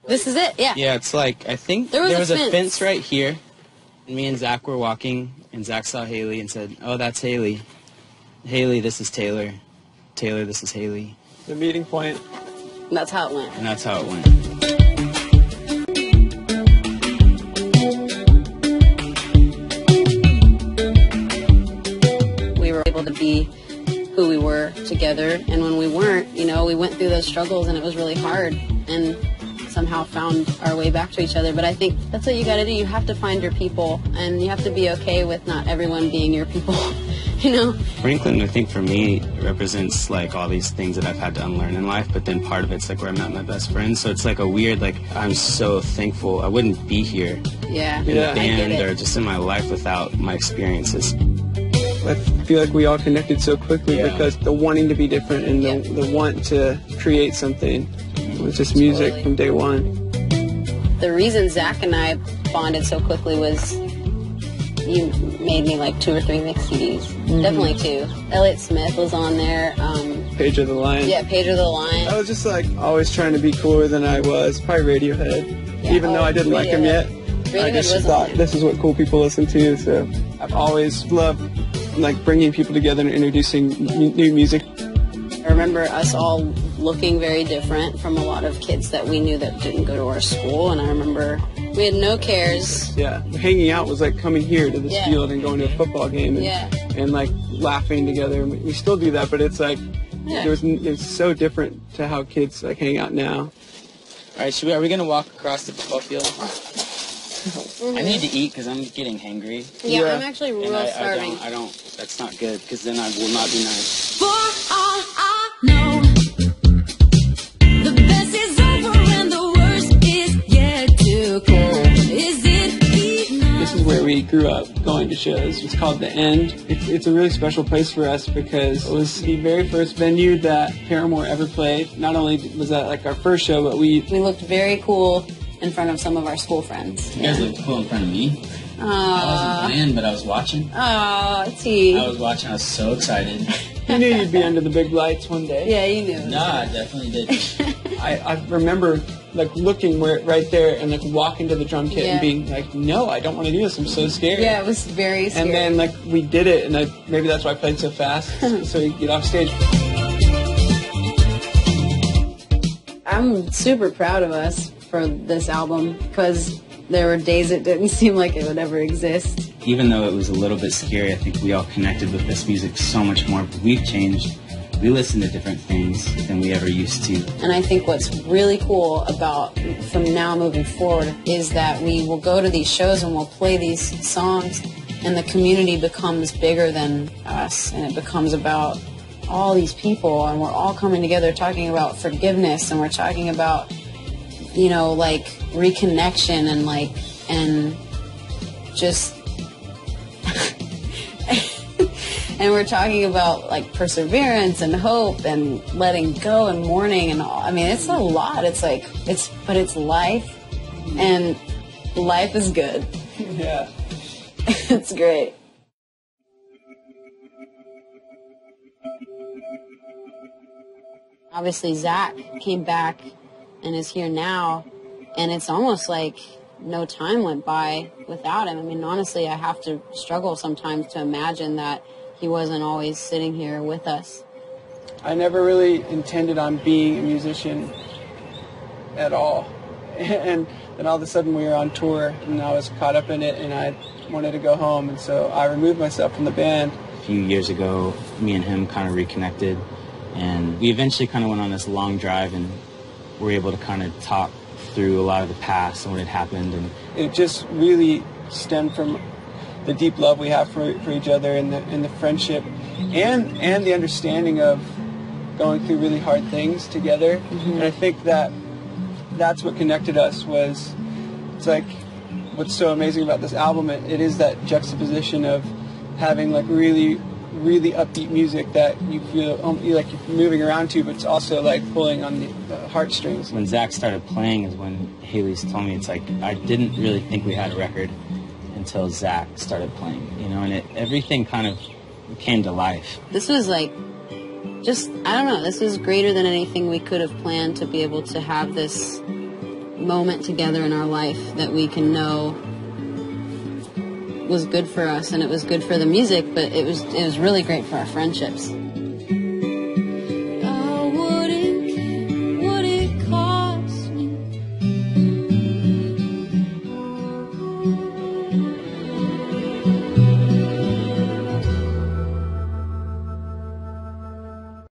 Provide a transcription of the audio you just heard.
This is it? Yeah. Yeah, it's like, I think there was a fence right here. And me and Zach were walking, and Zach saw Haley and said, "Oh, that's Haley. Haley, this is Taylor. Taylor, this is Haley." The meeting point. And that's how it went. And that's how it went. We were able to be who we were together, and when we weren't, you know, we went through those struggles and it was really hard, and somehow found our way back to each other. But I think that's what you gotta do. You have to find your people, and you have to be okay with not everyone being your people, you know? Franklin, I think for me, represents like all these things that I've had to unlearn in life, but then part of it's like where I met my best friend. So it's like a weird, like, I'm so thankful. I wouldn't be here in the band or just in my life without my experiences. I feel like we all connected so quickly because the wanting to be different and the want to create something was just music from day one. The reason Zach and I bonded so quickly was you made me like 2 or 3 mix CDs. Definitely 2. Elliott Smith was on there. Page of the Line. Yeah, Page of the Line. I was just like always trying to be cooler than I was. Probably Radiohead. Even though I didn't like him yet. I just thought this is what cool people listen to. So I've always loved like bringing people together and introducing new music. I remember us all looking very different from a lot of kids that we knew that didn't go to our school, and I remember we had no cares. Yeah, hanging out was like coming here to this field and going to a football game and like laughing together. And we still do that, but it's like it's so different to how kids like hang out now. All right, are we gonna walk across the football field? I need to eat because I'm getting hangry. Yeah, I'm actually real starving. I don't. That's not good because then I will not be nice. For all I know, the best is over and the worst is yet to come. Is it enough? This is where we grew up going to shows. It's called The End. It's a really special place for us because it was the very first venue that Paramore ever played. Not only was that like our first show, but we looked very cool in front of some of our school friends. You guys looked cool in front of me. I wasn't playing, but I was watching. Oh, T. I was watching. I was so excited. You knew you'd be under the big lights one day. Yeah, you knew. No, I definitely didn't. I remember like looking right there and like walking to the drum kit and being like, no, I don't want to do this. I'm so scared. Yeah, it was very scary. And then like we did it, and maybe that's why I played so fast. So you get off stage. I'm super proud of us for this album because there were days it didn't seem like it would ever exist. Even though it was a little bit scary, I think we all connected with this music so much more. We've changed. We listen to different things than we ever used to. And I think what's really cool about from now moving forward is that we will go to these shows and we'll play these songs and the community becomes bigger than us, and it becomes about all these people, and we're all coming together talking about forgiveness, and we're talking about, you know, like reconnection and just and we're talking about like perseverance and hope and letting go and mourning and all. I mean, it's a lot. It's like but it's life, and life is good. Yeah. It's great. Obviously, Zach came back and is here now, and it's almost like no time went by without him. I mean, honestly, I have to struggle sometimes to imagine that he wasn't always sitting here with us. I never really intended on being a musician at all. And then all of a sudden we were on tour, and I was caught up in it, and I wanted to go home, and so I removed myself from the band. A few years ago, me and him kind of reconnected, and we eventually kind of went on this long drive and were able to kind of talk through a lot of the past and what had happened. And it just really stemmed from the deep love we have for each other, and the friendship and the understanding of going through really hard things together. And I think that's what connected us. It's like what's so amazing about this album, it is that juxtaposition of having like really upbeat music that you feel like you're moving around to, but it's also like pulling on the heartstrings. When Zach started playing is when Haley's told me, it's like I didn't really think we had a record until Zach started playing, you know, and everything kind of came to life. This was like, just, I don't know, this was greater than anything we could have planned, to be able to have this moment together in our life that we can know was good for us, and it was good for the music, but it was really great for our friendships.